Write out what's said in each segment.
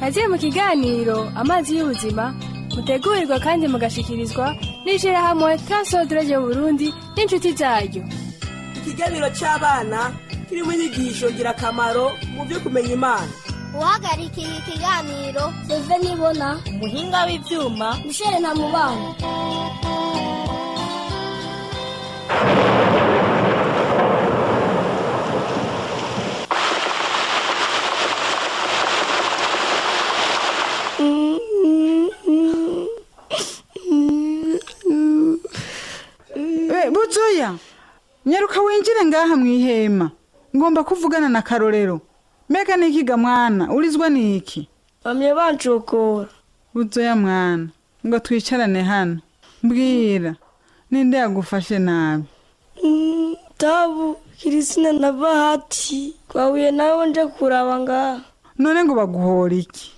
kaze mu kiganiro amazi y'ubuzima mutegurirwa kandi mugashikirizwa n'ishirahamwe P37b Burundi n'inshuti zaryo. Ikiganiro c'abana kirimo inyigisho ngirakamaro mu byo kumenya Imana. Uhagarikiye ikiganiro Seve Nibona, Umuhinga w'ivyuma Mishere na Mubano. Buzoya, nyaruka winjire ngaha mwihema. Ngomba kuvugana na Karorero. Mega nikiga mwana, urizwa niki? Bamye bancokora. Buzoya mwana, ngo twicarane hano. Mbwira, ninde yagufashe nabi? Tabu, Kirisina na Bahati. Kwahuye nawe nje kuraba ngaha. None ngo baguhora iki?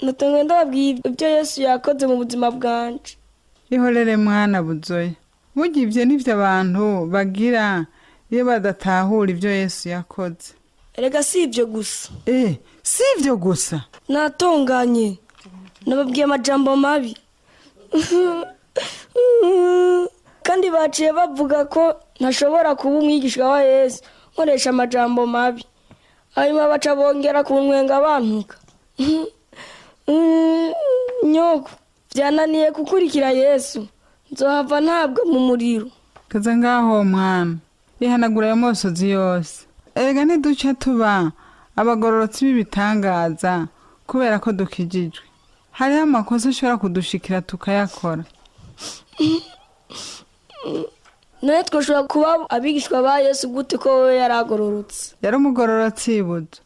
Natangiye ndababwiye ibyo Yesu yakoze mu buzima bwanje. Ihorere mwana Buzoya. Burya ivyo nivyo abantu bagira iyo badatahura ivyo Yesu yakoze. Erega si ivyo gusa. Si ivyo gusa. Natonganye. Nababwiye amajambo mabi. Kandi baciye bavuga ko ntashobora kuba umwigisha wa Yesu nkoresha amajambo mabi. Hanyuma baca bongera kumwenga bantuka. Nyoko, byananiye kukurikira Yesu. Nzohava ntabwo mu muriro. Kaza ngaho mwana. Ihanagura ayo mosozi yose. Erega ntiduca tuba abagororotsi b'ibitangaza kubera ko dukijijwe. Hariho amakosa ashobora kudushikira tukayakora. None twoshobora kuba abigishwa ba Yesu gute ko wewe yaragororotse? Yari umugororotsi buzo.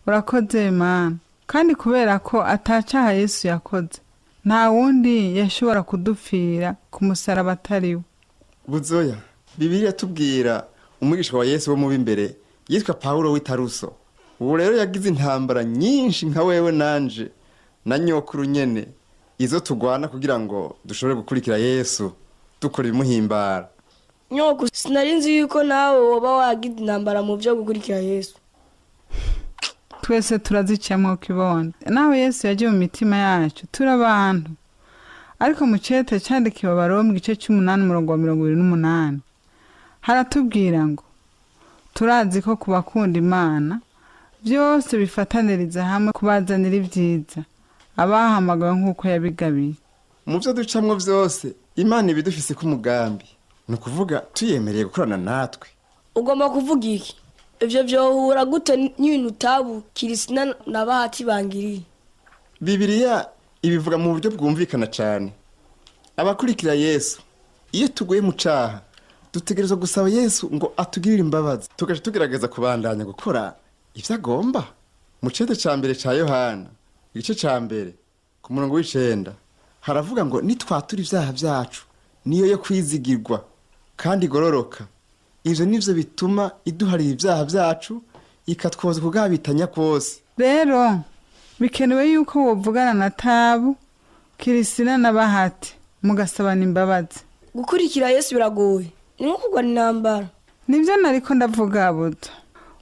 Urakoze mana. Kandi kubera ko atacaha Yesu yakoze, nta wundi yashobora kudupfira ku musaraba atariwe. Buzoya, Bibiliya tubwira umwigisha wa Yesu wo mu bimbere yitwa Paulo w'Itaruso. Ubu rero yagize intambara nyinshi nka wewe nanje na nyokuru nyene izo tugwana kugira ngo dushobore gukurikira Yesu dukora ibimuhimbara. Nyoko, sinarinzi yuko nawe woba wagize intambara mu byo gukurikira Yesu. Twese turazicamo kibondo. Nawe Yesu yaje mu mitima yacu turabantu. Ariko mu cete candikiwe Abaroma igice 8:28 haratubwira ngo turazi ko kubakunda Imana byose bifataniriza hamwe kubazanira ibyiza abahamagawe nk'uko yabigabiye. Mu byo ducamwo byose Imana ibidufise ku mugambi. No kuvuga tuyemereye gukorana natwe. Ugomba kuvuga iki? Ivyo byohura gute n'ibintu tabu Kirisina na Bahati bangiriye? Bibiliya ibivuga mu buryo bwumvikana cyane. Abakurikira Yesu iyo tuguye mu caha dutegerezwa gusaba Yesu ngo atugirire imbabazi tugaje tugerageza kubandanya gukora ivyo agomba. Mu cete ca mbere ca Yohana igice ca mbere ku murongo w'9 haravuga ngo nitwatura ivyaha vyacu niyo yo kwizigirwa kandi gororoka. Ivyo nivyo bituma iduharira ivyaha vyacu ikatwoza kugabitanya kwose. Rero bikenewe yuko wovugana na Tabu, Kirisina na Bahati mugasabana imbabazi. Gukurikira Yesu biragoye. Ni nko kugwana intambara. Nivyo nariko ndavuga buto.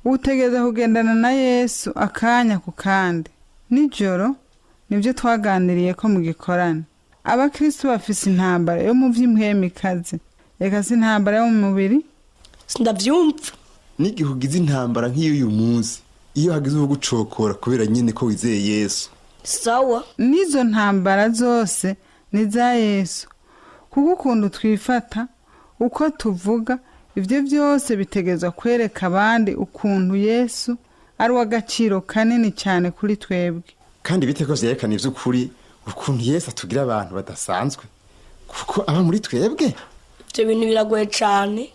Utegeza kugendana na Yesu akanya ku kandi. Nijoro nivyo twaganiriye ko mu gikorane. Abakristo bafise intambara yo mu vy'imhemikazi. Eka si intambara yo mu mubiri. Sindavyumva. Nigihugize intambara nk'iyo munsi iyo hagize uwo gucokora kubera nyine ko wizeye Yesu. Sawa. Nizo ntambara zose ni za Yesu. Kuko ukuntu twifata uko tuvuga ivyo byose bitegezwa kwereka abandi ukuntu Yesu ari w'agaciro kanini cyane kuri twebwe. Kandi biteko vyerekana ivy'ukuri ukuntu Yesu atugira abantu badasanzwe kuko aba muri twebwe. Ivyo bintu biragoye cyane.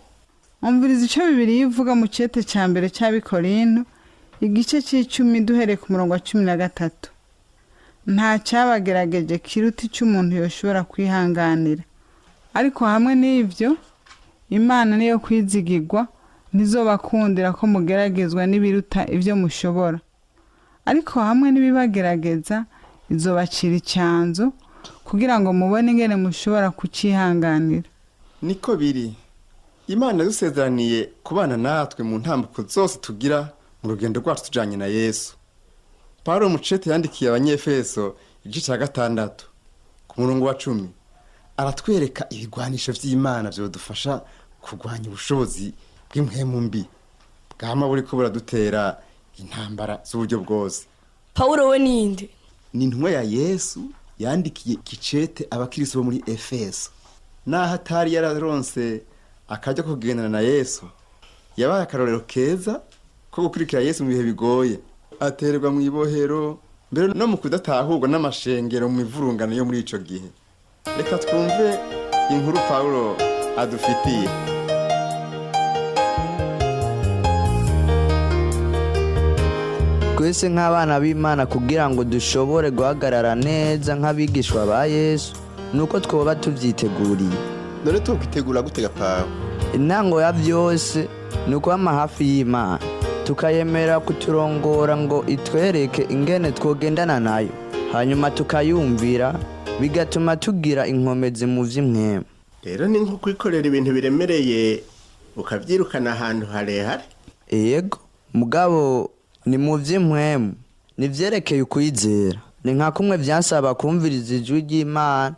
Umviriza ico Bibiliya ivuga mu cete ca mbere c'Abikorinto igice c'10 duhereye ku murongo wa 13. Nta cyabagerageje kiruta cy'umuntu yoshobora kwihanganira. Ariko hamwe n'ivyo Imana niyo kwizigirwa ntizobakundira ko mugeragezwa n'ibiruta ivyo mushobora. Ariko hamwe n'ibibagerageza izobacira icyanzo kugira ngo mubone ingene mushobora kucihanganira. Niko biri. Imana dusezeraniye kubana natwe mu ntambuko zose tugira mu rugendo rwacu tujanye na Yesu. Pawulo mu cete yandikiye abanyefeso igice cya 6 ku murongo wa 10 aratwereka ibigwanisho vy'Imana vyodufasha kurwanya ubushobozi bw'impwemu mbi bwama buriko buradutera intambara z'uburyo bwose. Pawulo we ninde? Ni intumwa ya Yesu yandikiye ikicete abakristo bo muri Efeso. Naho atari yararonse akajya kugendana na Yesu, yabaye akarorero keza ko gukurikira Yesu mu bihe bigoye. Aterwa mu ibohero mbere no mu kudatahurwa n'amashengero mu ivurungano yo muri ico gihe. Reka twumve inkuru Pawulo adufitiye. Twese nk'abana b'Imana kugira ngo dushobore guhagarara neza nk'abigishwa ba Yesu nuko twoba tuvyiteguriye. None tukwitegura gutega Pawulo? Intango ya vyose nuko ama hafi y'Imana tukayemera kuturongora ngo itwereke ingene twogendana nayo, hanyuma tukayumvira bigatuma tugira inkomezi mu vy'imwema. Rero ni nko kwikorera ibintu biremereye ukavyirukana ahantu harehare. Yego, mugabo ni mu vy'imwema, ni vyerekeye ukwizera. Ni nka kumwe vyansaba kumviriza ijwi ry'Imana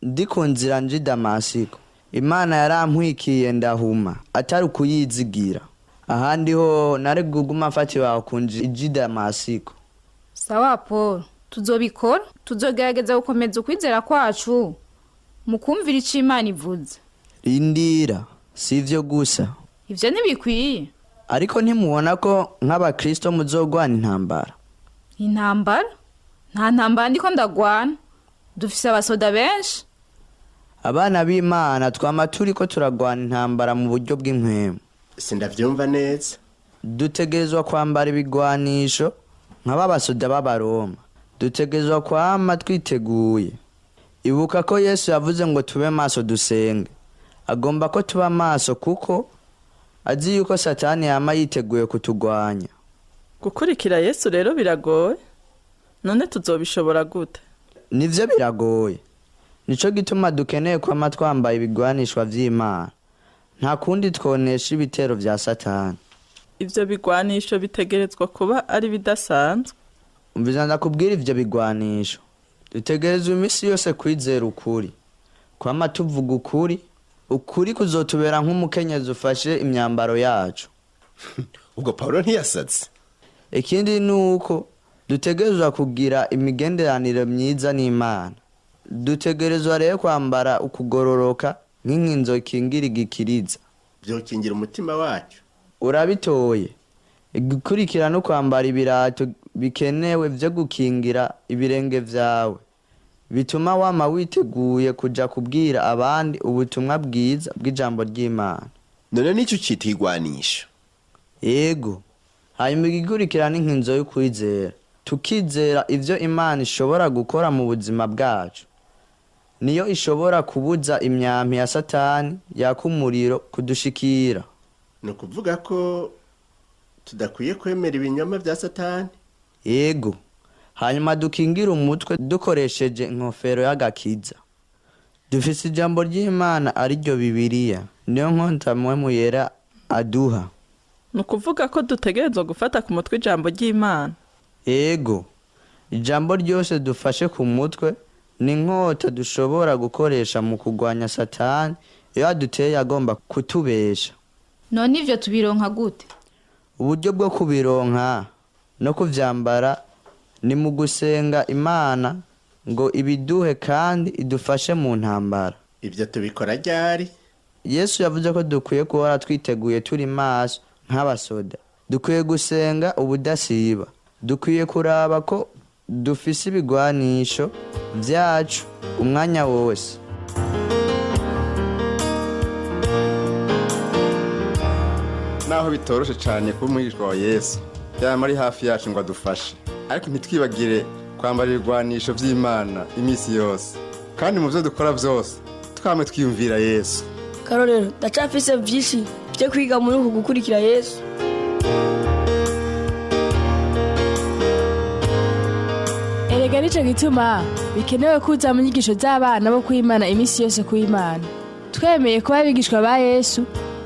ndiko nzira nje Damasiko. Imana yarampwikiye ndahuma atari kuyizigira. Ahandi ho nari guguma mfati bawe kunje iji Damasiko. Sawa Paul, tuzobikora, tuzogerageza gukomeza ukwizera kwacu mu kumvira ico Imana ivuze. Indira, sivyo gusa. Ivyo ntibikwiye. Ariko ntimubona ko nk'abakristo muzogwana intambara? Intambara? Nta ntambara ndiko ndagwana. Dufise abasoda benshi. Abana b'Imana twama turiko turagwana intambara mu buryo bw'impwemu. Sindavyumva neza. Dutegerezwa kwambara ibigwanisho nk'ababasoda b'Abaroma. Dutegerezwa kwama twiteguye. Ibuka ko Yesu yavuze ngo tube maso dusenge. Agomba ko tuba maso kuko azi yuko Satani yama yiteguye kutugwanya. Gukurikira Yesu rero biragoye. None tuzobishobora gute? Nivyo biragoye. Nico gituma dukeneye kwama twambaye ibigwanishwa vy'Imana. Nta kundi twonesha ibitero vya Satani. Ivyo bigwanisho bitegerezwa kuba ari bidasanzwe. Umviza ndakubwira ivyo bigwanisho. Dutegerezwa imisi yose kwizera ukuri. Kwama tuvuga ukuri kuzotubera nk'umukenyezi ufashe imyambaro yacu. Ubwo Pawulo ntiyasaze. Ikindi nuko dutegerezwa kugira imigenderanire myiza n'Imana. Dutegerezwa rero kwambara ukugororoka nk'inkinzo kingira igikiriza. Byokingira umutima wacu. Urabitoye. Igikurikira no kwambara ibirato bikenewe vyo gukingira ibirenge vyawe. Bituma wama witeguye kuja kubwira abandi ubutumwa bwiza bw'ijambo ry'Imana. None nico citigwanisha. Yego. Hanyuma igikurikira n'inkinzo yo kwizera. Tukizera ivyo Imana ishobora gukora mu buzima bwacu. Niyo ishobora kubuza imyampi ya Satani yakumuriro kudushikira. No kuvuga ko tudakwiye kwemera ibinyoma vya Satani. Yego. Hanyuma dukingira umutwe dukoresheje inkofero y'agakiza. Dufise ijambo ry'Imana ari ryo Bibiliya. Niyo nkonta mpwemu yera aduha. No kuvuga ko dutegerezwa gufata ku mutwe ijambo ry'Imana. Yego. Ijambo ryose dufashe ku mutwe ni nkota dushobora gukoresha mu kugwanya Satani iyo aduteye agomba kutubesha. None ivyo tubironka gute? Uburyo bwo kubironka no kuvyambara ni mu gusenga Imana ngo ibiduhe kandi idufashe mu ntambara. Ivyo tubikora ryari? Yesu yavuze ko dukwiye kuhora twiteguye turi maso nk'abasoda. Dukwiye gusenga ubudasiba. Dukwiye kuraba ko dufise ibigwanisho vyacu umwanya wose. Naho bitoroshe cyane kuba umwigishwa wa Yesu, yama ari hafi yacu ngo adufashe. Ariko ntitwibagire kwambara ibigwanisho vy'Imana imisi yose. Kandi mu vyo dukora vyose twame twiyumvira Yesu. Karorero ndacafise vyinshi byo kwiga muri uku gukurikira Yesu. Erega nico gituma bikenewe kuza mu nyigisho z'abana bo kwimana imisi yose kw'Imana. Twemeye kuba abigishwa ba Yesu,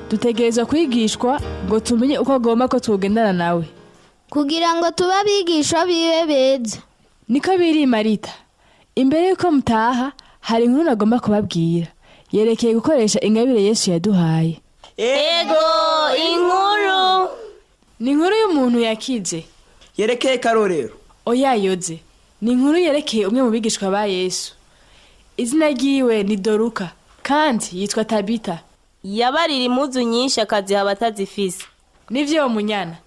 dutegerezwa kwigishwa ngo tumenye uko agomba ko tugendana nawe. kugira ngo tube abigisha biwe beza. Niko biri Marita. Imbere yuko mutaha hari inkuru nagomba kubabwira. Yerekeye gukoresha ingabire Yesu yaduhaye. Ego, inkuru. Ni inkuru y'umuntu yakize. Yerekeye karorero. Oya yoze. Ni inkuru yerekeye umwe mu bigishwa ba Yesu. Izina ryiwe ni Doruka kandi yitwa Tabita. Yabarira impuzu nyinshi akaziha abatazifise. Nivyo munyana.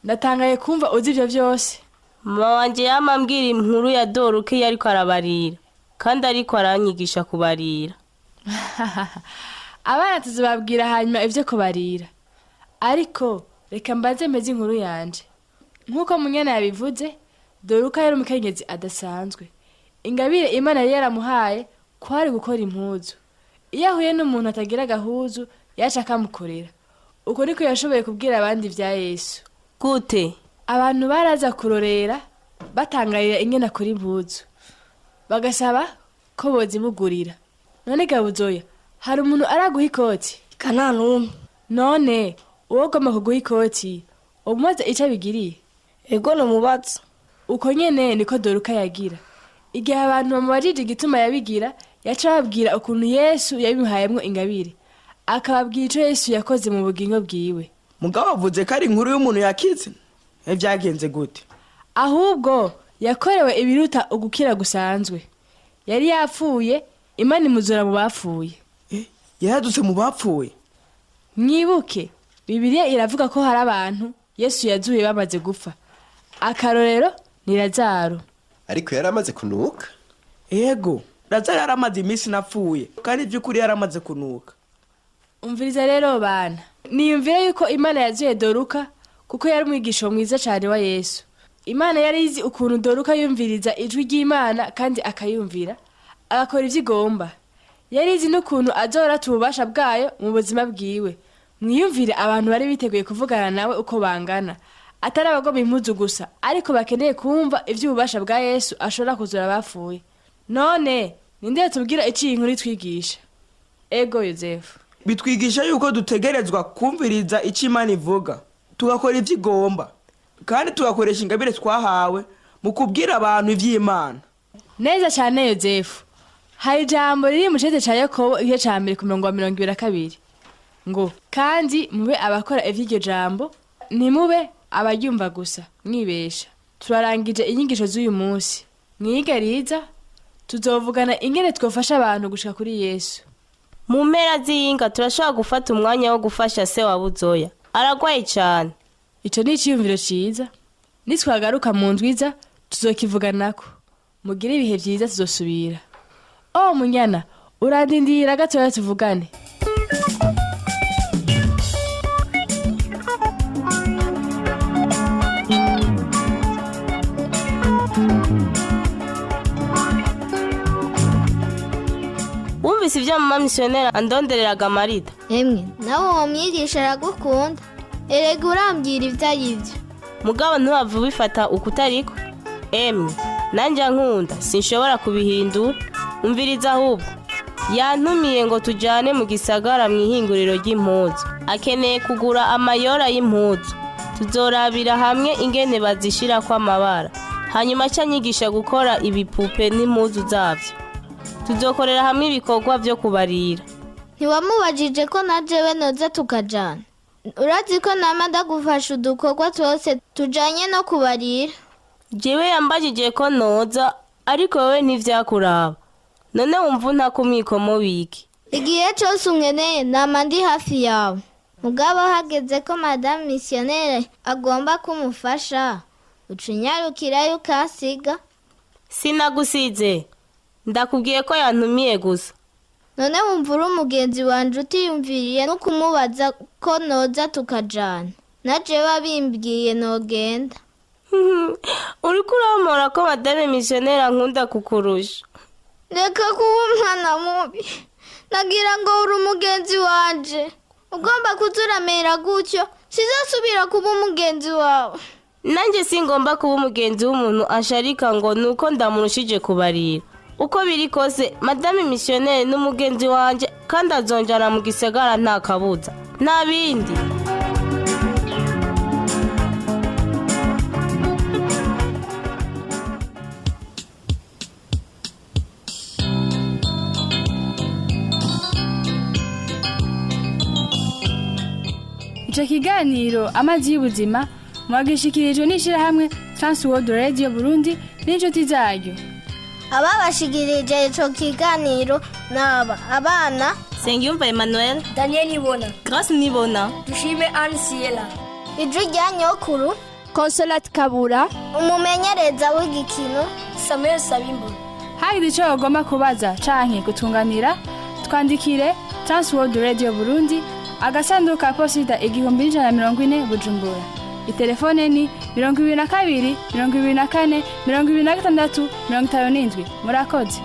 Ndatangaye kumva uzi ivyo vyose. Mama wanje yamambwira inkuru ya Doruka yariko arabarira kandi ariko aranyigisha kubarira. Abana tuzobabwira hanyuma ivyo kubarira. Ariko reka mbaze meze inkuru yanje. Nkuko munyana yabivuze, Doruka yari umukenyezi adasanzwe. Ingabire Imana yari yaramuhaye kwari gukora impuzu. Iyo ahuye n'umuntu atagira gahuzu yaca akamukorera. Uko niko yashoboye kubwira abandi vya Yesu. Gute? Abantu baraza kurorera batangarira ingene akora impuzu. Bagasaba ko bozimugurira. None gabuzoya, hari umuntu araguha ikoti? Kana numwe. None uwo goma kuguha ikoti, umubaza ico bigiriye? Ego no mubatsa. Uko nyene niko Doruka yagira. Igihe abantu bamubajije igituma yabigira, yaca babwira ukuntu Yesu yabimuhayemwo ingabire. Akababwira ico Yesu yakoze mu bugingo bwiwe. Mugabo avuze ko ari inkuru y'umuntu yakize. Byagenze gute? Ahubwo yakorewe ibiruta ugukira gusanzwe. Yari yapfuye, Imana imuzura mu bapfuye. Yaradutse mu bapfuye. Mwibuke, Bibiliya iravuga ko hari abantu Yesu yazuye bamaze gupfa. Akarorero ni Lazaro. Ariko yaramaze kunuka. Ego, Lazaro yaramaze iminsi napfuye kandi by'ukuri yaramaze kunuka. Umviriza rero bana. Niyumvira yuko Imana yazuye Doruka kuko yari umwigisha mwiza cyane wa Yesu. Imana yari izi ukuntu Doruka yumviriza ijwi ry'Imana kandi akayumvira, agakora ivyo igomba. Yari izi n'ukuntu azora tububasha bwayo mu buzima bwiwe. Mwiyumvire abantu bari biteguye kuvugana nawe uko bangana. Atari abagoma impuzu gusa, ariko bakeneye kumva ivy'ububasha bwa Yesu ashobora kuzura bapfuye. None, ninde tubwira iki inkuru twigisha? Ego Yozefu. Bitwigisha yuko dutegerezwa kumviriza icyo Imana ivuga, tugakora ivyo igomba, kandi tugakoresha ingabire twahawe mu kubwira abantu ivy'Imana. Neza cyane Yozefu. Hari ijambo riri mu cete ca Yakobo igice ca 222 ngo kandi mube abakora ivy'iryo jambo, ntimube abaryumva gusa mwibesha. Turarangije inyigisho z'uyu munsi. Mwigariza tuzovugana ingene twofasha abantu gushika kuri Yesu. Mu mpera z'iyinga turashobora gufata umwanya wo gufasha se wa Buzoya. Aragwaye cyane. Ico ni iciyumviro ciza. Nitwagaruka mu ndwiza tuzokivuganako. Mugire ibihe vyiza tuzosubira. Oh munyana, urandindira gatoya tuvugane. Wumvise ivyo mama missionnaire andondereraga Marita? Emwe, nawe uwo mwigisha aragukunda. Erega urambwira ivyo arivyo. Mugabo ntuhava ubifata ukutariko. Emwe, nanje nkunda sinshobora kubihindura. Umviriza ahubwo. Yantumiye ngo tujane mu gisagara mwihinguriro ry'impuzu. Akeneye kugura amayora y'impuzu. Tuzorabira hamwe ingene bazishira kwa amabara. Hanyuma canyigisha gukora ibipupe n'impuzu zavyo. Tuzokorera hamwe ibikorwa vyo kubarira. Ntiwamubajije ko najewe noza tukajana? Urazi ko nama ndagufasha udukorwa twose tujanye no kubarira. Jewe yambajije ko noza, ariko wewe ntivyakuraba. None wumva ntakumwikomo wiki. Igihe cyose unkeneye nama ndi hafi yawe. Mugabo hageze ko madame missionnaire agomba kumufasha, ucinyarukirayo ukasiga. Sinagusize. Ndakubwiye ko yantumiye gusa. None wumva uri umugenzi wanje utiyumviriye no kumubaza ko noza tukajana. Naje babimbwiye nogenda. Uriko uramora ko madame missionnaire ankunda kukurusha. Reka kuba umwana mubi. Nagira ngo uri umugenzi wanje. Ugomba kuzuramera gutyo, sizasubira kuba umugenzi wawe. Nanje singomba kuba umugenzi w'umuntu asharika ngo nuko ndamurushije kubarira. Uko biri kose madame missionnaire n'umugenzi wanje kandi azonjana mu gisagara nta kabuza. Nta bindi. Ico kiganiro amazi y'ubuzima mwagishikirijwe n'ishirahamwe Transworld Radio Burundi n'inshuti zaryo. Ababashikirije ico kiganiro naba abana Sengiyumva Emmanuel, Daniel Nibona, Grace Nibona, Dushime Anne Siela, ijwi rya nyokuru Consolate Kabura, umumenyereza w'igikino Samuel Sabimbo. hari ico bagomba kubaza canke gutunganira twandikire Transworld Radio Burundi agasanduku ka posita 1140 Bujumbura. Itelefone ni 22 24 26 57. Murakoze.